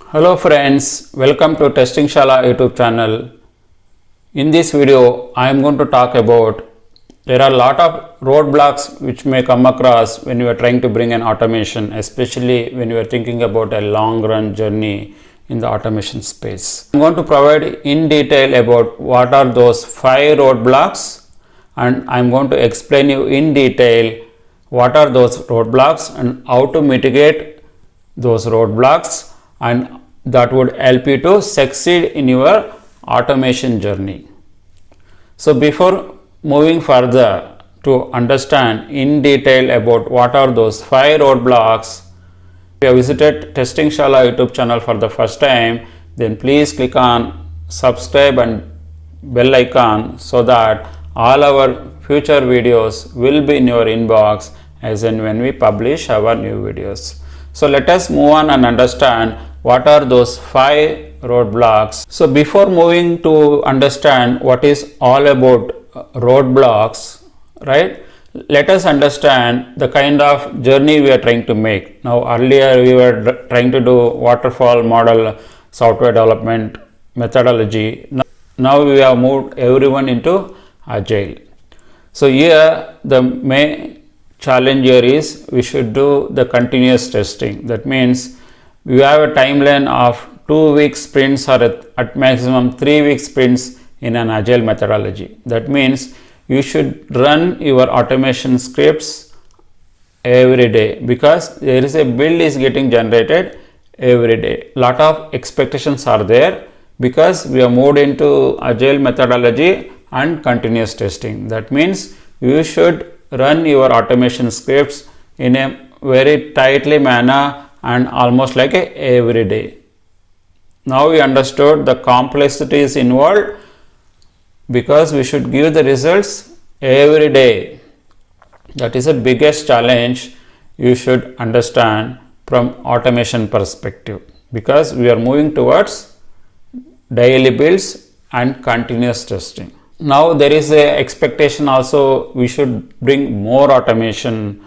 Hello friends, welcome to Testing Shala YouTube channel. In this video, I am going to talk about there are a lot of roadblocks which may come across when you are trying to bring an automation, especially when you are thinking about a long run journey in the automation space. I am going to provide in detail about what are those 5 roadblocks, and I am going to explain you in detail what are those roadblocks and how to mitigate those roadblocks, and that would help you to succeed in your automation journey. So before moving further to understand in detail about what are those 5 roadblocks, if you have visited Testing Shala YouTube channel for the first time, then please click on subscribe and bell icon so that all our future videos will be in your inbox as and when we publish our new videos. So let us move on and understand what are those 5 roadblocks. So before moving to understand what is all about roadblocks, right, let us understand the kind of journey we are trying to make. Now earlier we were trying to do waterfall model software development methodology. Now we have moved everyone into agile. So here the main challenge here is we should do the continuous testing. That means we have a timeline of 2-week sprints or at maximum 3-week sprints in an agile methodology. That means you should run your automation scripts every day because there is a build is getting generated every day. Lot of expectations are there because we have moved into agile methodology and continuous testing. That means you should run your automation scripts in a very tightly manner and almost like every day. Now we understood the complexities involved because we should give the results every day. That is the biggest challenge you should understand from automation perspective because we are moving towards daily builds and continuous testing. Now there is a expectation also we should bring more automation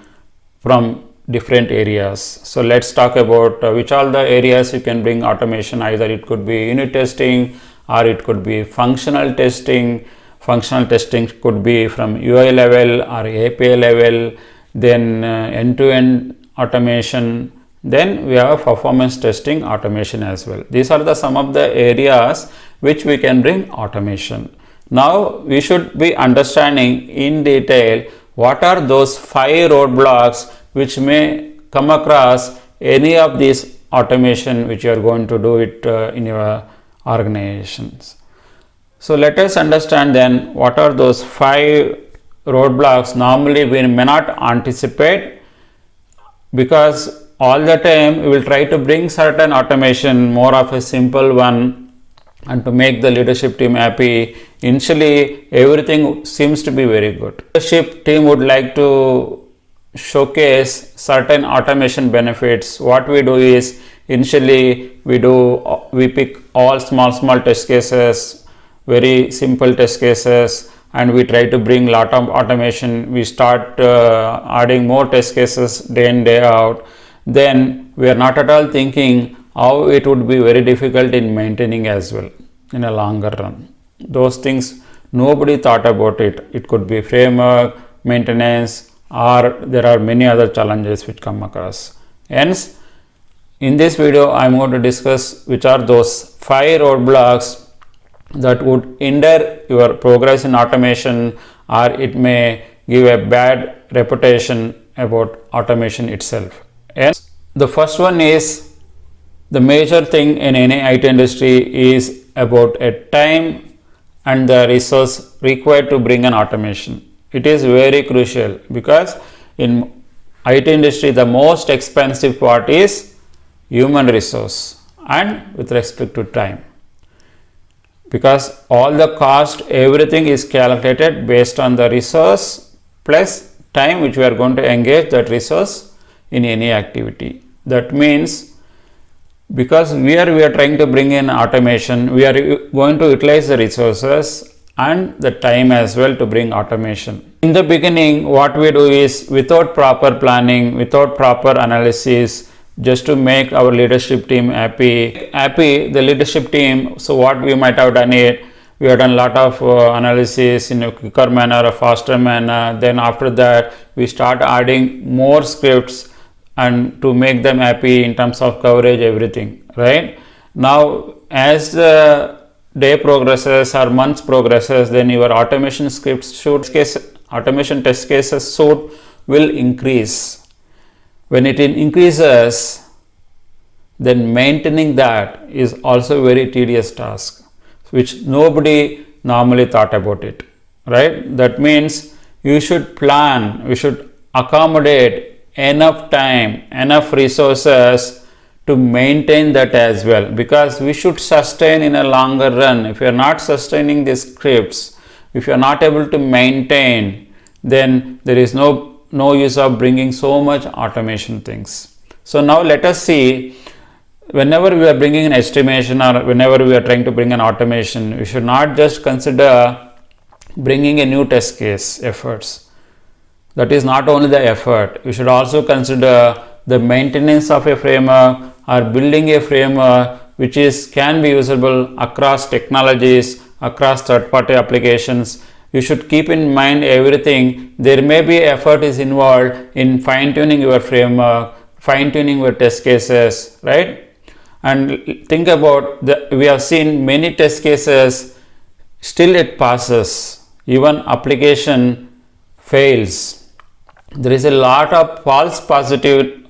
from different areas. So let's talk about which are the areas you can bring automation. Either it could be unit testing or it could be functional testing. Functional testing could be from UI level or API level, then end-to-end automation. Then we have performance testing automation as well. These are the some of the areas which we can bring automation. Now we should be understanding in detail what are those 5 roadblocks which may come across any of these automation which you are going to do it in your organizations. So let us understand then what are those 5 roadblocks normally we may not anticipate, because all the time we will try to bring certain automation, more of a simple one, and to make the leadership team happy. Initially everything seems to be very good. Leadership team would like to showcase certain automation benefits. What we do is initially we pick all small test cases, very simple test cases, and we try to bring lot of automation. We start adding more test cases day in day out. Then we are not at all thinking how it would be very difficult in maintaining as well in a longer run. Those things nobody thought about it. It could be framework, maintenance, or there are many other challenges which come across. Hence, in this video I am going to discuss which are those 5 roadblocks that would hinder your progress in automation, or it may give a bad reputation about automation itself. And the first one is, the major thing in any IT industry is about a time and the resource required to bring an automation. It is very crucial because in IT industry the most expensive part is human resource and with respect to time, because all the cost, everything is calculated based on the resource plus time which we are going to engage that resource in any activity. That means because we are trying to bring in automation, we are going to utilize the resources and the time as well to bring automation. In the beginning, what we do is, without proper planning, without proper analysis, just to make our leadership team happy, the leadership team. So what we might have done it, we have done a lot of analysis in a quicker manner, a faster manner. Then after that, we start adding more scripts and to make them happy in terms of coverage, everything, right? Now, as the day progresses or months progresses, then your automation scripts automation test cases will increase. When it increases, then maintaining that is also a very tedious task, which nobody normally thought about it, right? That means you should plan, you should accommodate enough time, enough resources to maintain that as well, because we should sustain in a longer run. If you are not sustaining these scripts, if you are not able to maintain, then there is no use of bringing so much automation things. So now let us see, whenever we are bringing an estimation or whenever we are trying to bring an automation, we should not just consider bringing a new test case efforts. That is not only the effort, we should also consider the maintenance of a framework or building a framework which can be usable across technologies, across third-party applications. You should keep in mind everything. There may be effort is involved in fine-tuning your framework, fine-tuning your test cases, right? And think about we have seen many test cases, still it passes, even application fails. There is a lot of false positive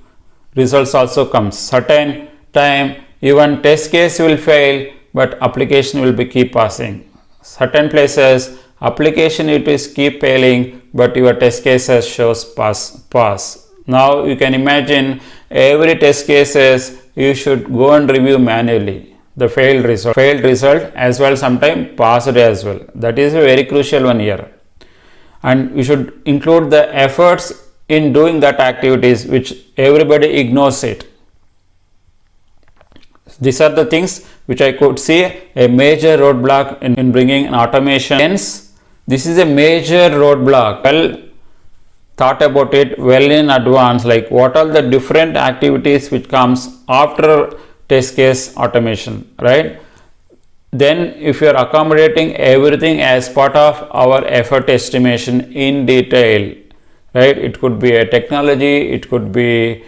results also comes. Certain time even test case will fail, but application will be keep passing. Certain places application it is keep failing, but your test cases shows pass. Now you can imagine every test cases you should go and review manually the failed result as well, sometimes passed as well. That is a very crucial one here, and we should include the efforts in doing that activities which everybody ignores it. These are the things which I could see a major roadblock in bringing an automation. Hence, this is a major roadblock. Well thought about it well in advance, like what are the different activities which comes after test case automation, right? Then if you are accommodating everything as part of our effort estimation in detail, right? It could be a technology, it could be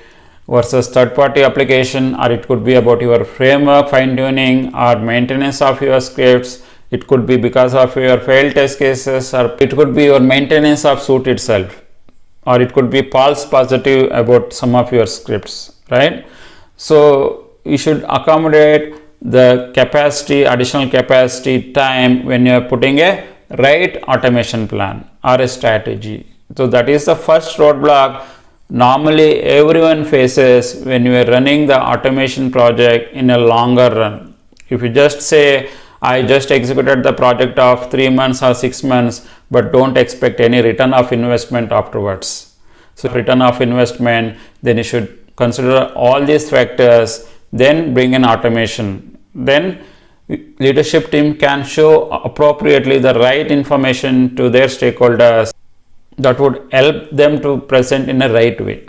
versus third party application, or it could be about your framework fine tuning or maintenance of your scripts. It could be because of your failed test cases, or it could be your maintenance of suite itself, or it could be false positive about some of your scripts, right? So you should accommodate the capacity, additional capacity, time when you are putting a right automation plan or a strategy. So that is the first roadblock normally everyone faces when you are running the automation project in a longer run. If you just say, I just executed the project of 3 months or 6 months, but don't expect any return of investment afterwards. So return of investment, then you should consider all these factors, then bring in automation. Then leadership team can show appropriately the right information to their stakeholders that would help them to present in a right way.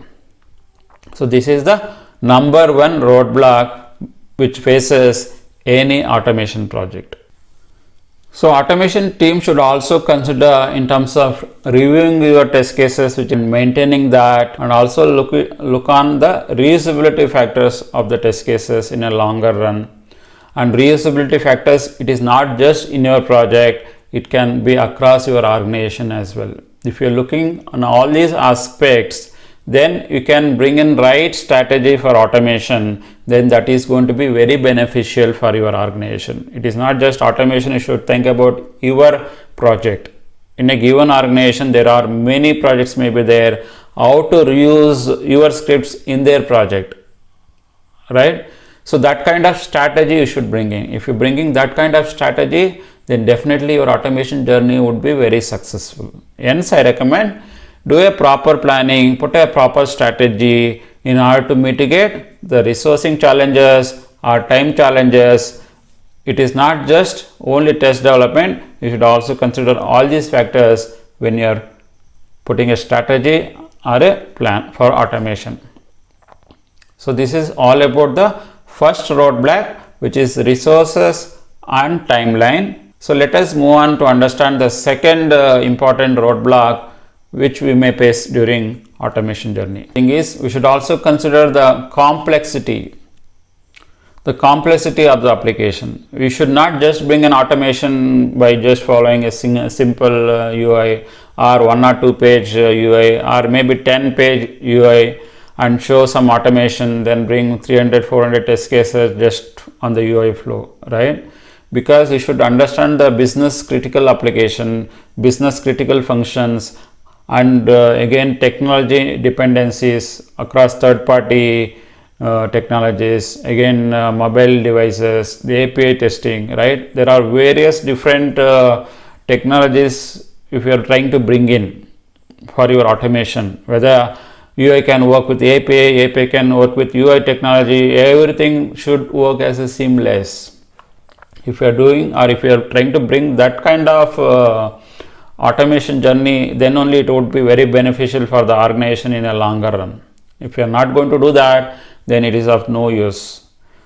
So this is the number one roadblock which faces any automation project. So automation team should also consider in terms of reviewing your test cases, which is maintaining that, and also look on the reusability factors of the test cases in a longer run. And reusability factors, it is not just in your project, it can be across your organization as well. If you are looking on all these aspects, then you can bring in right strategy for automation, then that is going to be very beneficial for your organization. It is not just automation, you should think about your project. In a given organization, there are many projects may be there, how to reuse your scripts in their project, right? So that kind of strategy you should bring in. If you are bringing that kind of strategy, then definitely your automation journey would be very successful. Hence, I recommend do a proper planning, put a proper strategy in order to mitigate the resourcing challenges or time challenges. It is not just only test development, you should also consider all these factors when you are putting a strategy or a plan for automation. So this is all about the first roadblock, which is resources and timeline. So let us move on to understand the second important roadblock which we may face during automation journey. Thing is, we should also consider the complexity of the application. We should not just bring an automation by just following a simple UI or 1 or 2 page UI or maybe 10 page UI and show some automation, then bring 300-400 test cases just on the UI flow, right? Because you should understand the business critical application, business critical functions, and again technology dependencies across third party technologies, again mobile devices, the API testing, right? There are various different technologies if you are trying to bring in for your automation, whether UI can work with API, API can work with UI technology, everything should work as a seamless. If you are doing, or if you are trying to bring that kind of automation journey, then only it would be very beneficial for the organization in a longer run. If you are not going to do that, then it is of no use.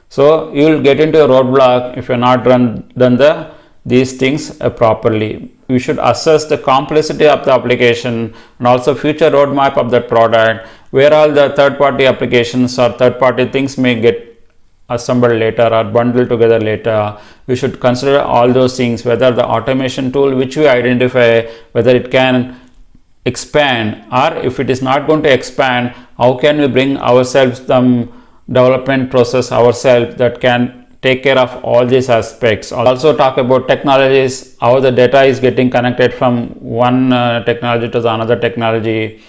So you will get into a roadblock if you are not done these things properly. You should assess the complexity of the application and also future roadmap of that product, where all the third party applications or third party things may get assembled later or bundled together later. We should consider all those things, whether the automation tool which we identify, whether it can expand, or if it is not going to expand, how can we bring ourselves some development process ourselves that can take care of all these aspects. Also talk about technologies, how the data is getting connected from one technology to the another technology,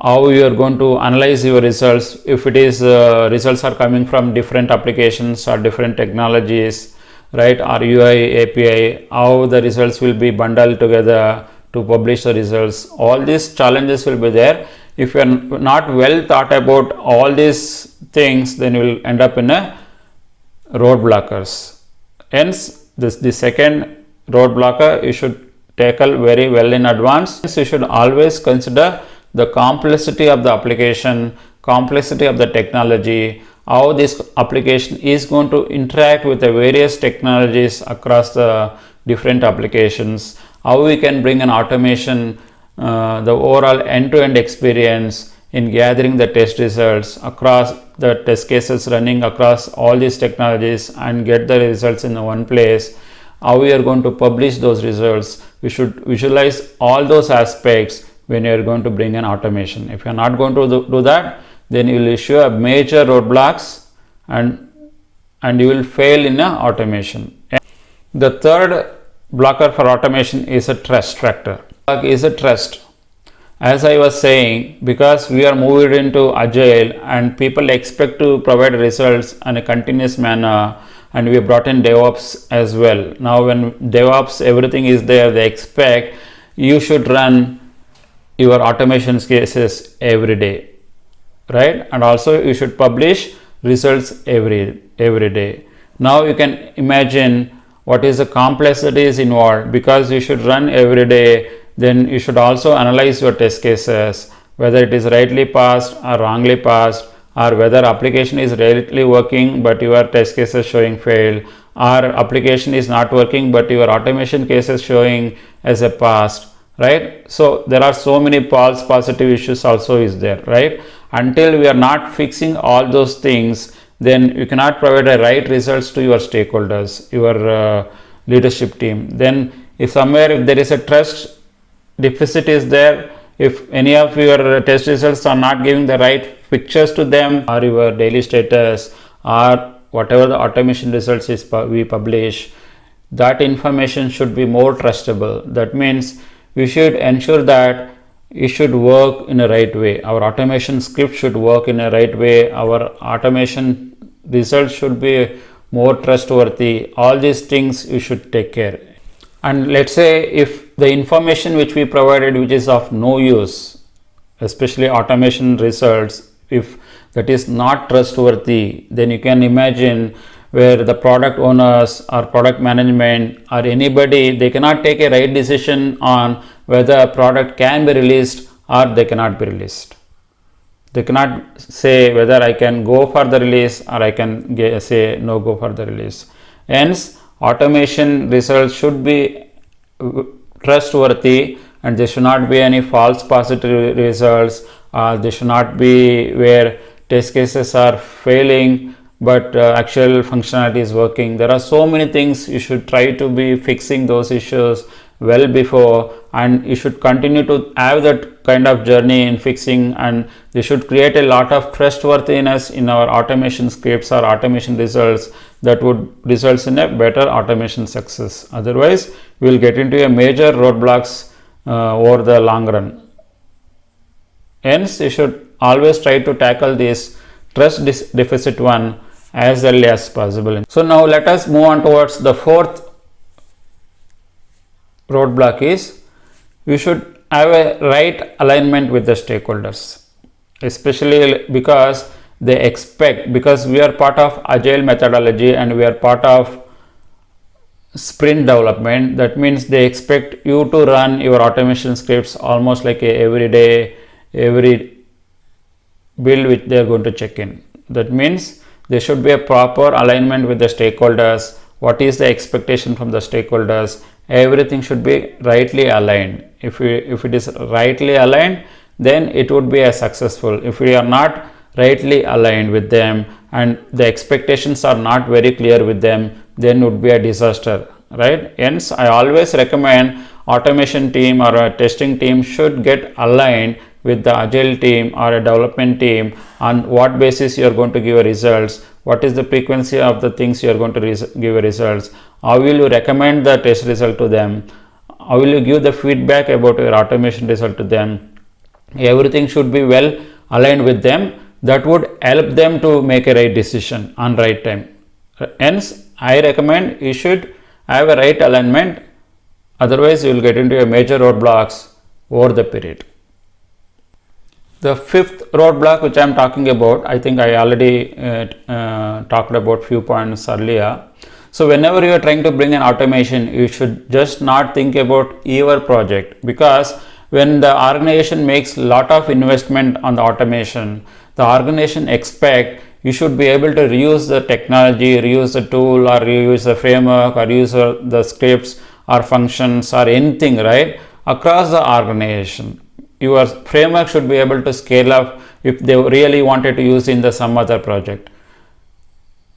how you are going to analyze your results, if it is results are coming from different applications or different technologies, right, or UI API, how the results will be bundled together to publish the results. All these challenges will be there. If you are not well thought about all these things, then you will end up in a roadblockers. Hence the second roadblocker you should tackle very well in advance. You should always consider the complexity of the application, complexity of the technology, how this application is going to interact with the various technologies across the different applications, how we can bring an automation, the overall end-to-end experience in gathering the test results across the test cases running across all these technologies and get the results in one place, how we are going to publish those results. We should visualize all those aspects when you are going to bring an automation. If you are not going to do that, then you will issue a major roadblocks and you will fail in a automation. The third blocker for automation is a trust factor. Is a trust. As I was saying, because we are moved into agile and people expect to provide results in a continuous manner, and we have brought in DevOps as well. Now when DevOps everything is there, they expect you should run your automation cases every day, right? And also you should publish results every day. Now you can imagine what is the complexities involved. Because you should run every day, then you should also analyze your test cases, whether it is rightly passed or wrongly passed, or whether application is rightly working but your test cases showing failed, or application is not working but your automation cases showing as a passed, right? So there are so many false positive issues also is there, right? Until we are not fixing all those things, then you cannot provide a right results to your stakeholders, your leadership team. Then if there is a trust deficit is there, if any of your test results are not giving the right pictures to them, or your daily status, or whatever the automation results is we publish, that information should be more trustable. That means we should ensure that it should work in a right way. Our automation script should work in a right way. Our automation results should be more trustworthy. All these things you should take care. And let's say if the information which we provided, which is of no use, especially automation results, if that is not trustworthy, then you can imagine where the product owners or product management or anybody, they cannot take a right decision on whether a product can be released or they cannot be released. They cannot say whether I can go for the release or I can say no go for the release. Hence, automation results should be trustworthy, and there should not be any false positive results. There should not be where test cases are failing but actual functionality is working. There are so many things. You should try to be fixing those issues well before, and you should continue to have that kind of journey in fixing, and they should create a lot of trustworthiness in our automation scripts or automation results that would result in a better automation success. Otherwise, we will get into a major roadblocks over the long run. Hence, you should always try to tackle this trust deficit one as early as possible. So now let us move on towards the fourth roadblock. Is you should have a right alignment with the stakeholders, especially because they expect, because we are part of agile methodology and we are part of sprint development. That means they expect you to run your automation scripts almost like every day, every build which they are going to check in. That means there should be a proper alignment with the stakeholders. What is the expectation from the stakeholders? Everything should be rightly aligned. If it is rightly aligned, then it would be a successful. If we are not rightly aligned with them and the expectations are not very clear with them, then it would be a disaster, right? Hence, I always recommend automation team or a testing team should get aligned with the agile team or a development team on what basis you are going to give results, what is the frequency of the things you are going to give results, how will you recommend the test result to them, how will you give the feedback about your automation result to them. Everything should be well aligned with them. That would help them to make a right decision on right time. Hence, I recommend you should have a right alignment. Otherwise, you will get into a major roadblocks over the period. The fifth roadblock which I am talking about, I think I already talked about few points earlier. So whenever you are trying to bring an automation, you should just not think about your project, because when the organization makes lot of investment on the automation, the organization expect you should be able to reuse the technology, reuse the tool, or reuse the framework, or use the scripts or functions or anything, right, across the organization. Your framework should be able to scale up if they really wanted to use in some other project.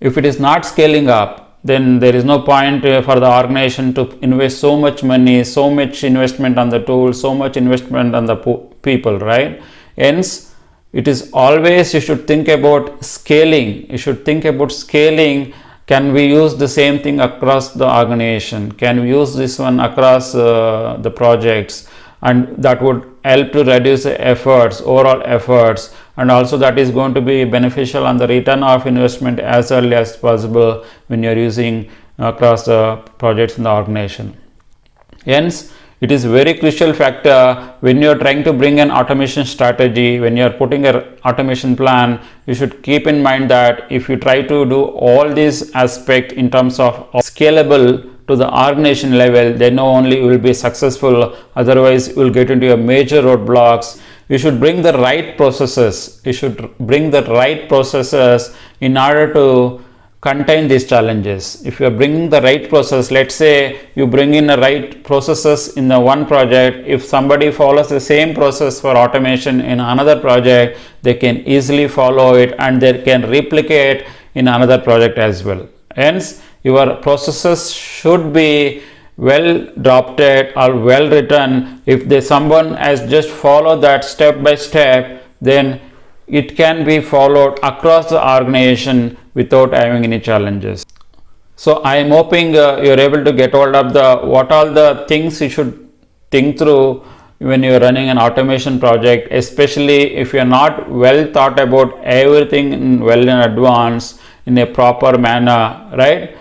If it is not scaling up, then there is no point for the organization to invest so much money, so much investment on the tool, so much investment on the people, right? Hence, it is always you should think about scaling. You should think about scaling. Can we use the same thing across the organization? Can we use this one across the projects? And that would help to reduce the efforts, overall efforts, and also that is going to be beneficial on the return of investment as early as possible when you are using across the projects in the organization. Hence, it is very crucial factor when you are trying to bring an automation strategy, when you are putting an automation plan. You should keep in mind that if you try to do all these aspects in terms of scalable to the organization level, then only you will be successful. Otherwise, you will get into a major roadblocks. You should bring the right processes. You should bring the right processes in order to contain these challenges. If you are bringing the right process, let's say you bring in the right processes in the one project, if somebody follows the same process for automation in another project, they can easily follow it and they can replicate in another project as well. Hence, your processes should be well drafted or well written. If someone has just followed that step by step, then it can be followed across the organization without having any challenges. So I am hoping you are able to get hold of what all the things you should think through when you are running an automation project, especially if you are not well thought about everything well in advance in a proper manner, right?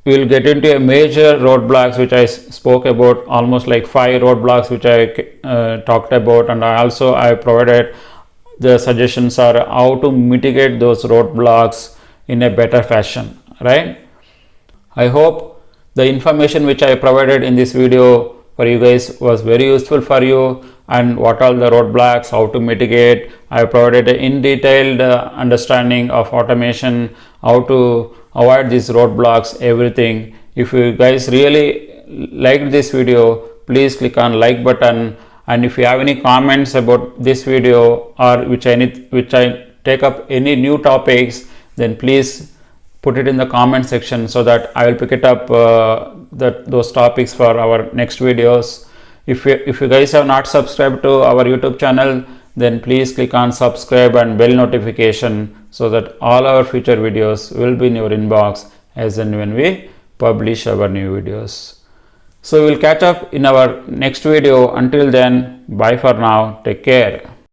We will get into a major roadblocks which I spoke about, almost like 5 roadblocks which I talked about, and I provided the suggestions are how to mitigate those roadblocks in a better fashion, right? I hope the information which I provided in this video for you guys was very useful for you. and what are the roadblocks, how to mitigate. I have provided an in detailed understanding of automation, how to avoid these roadblocks, everything. If you guys really liked this video, please click on like button, and if you have any comments about this video or which I take up any new topics, then please put it in the comment section so that I will pick it up those topics for our next videos. If you guys have not subscribed to our YouTube channel, then please click on subscribe and bell notification so that all our future videos will be in your inbox as and when we publish our new videos. So we will catch up in our next video. Until then, bye for now. Take care.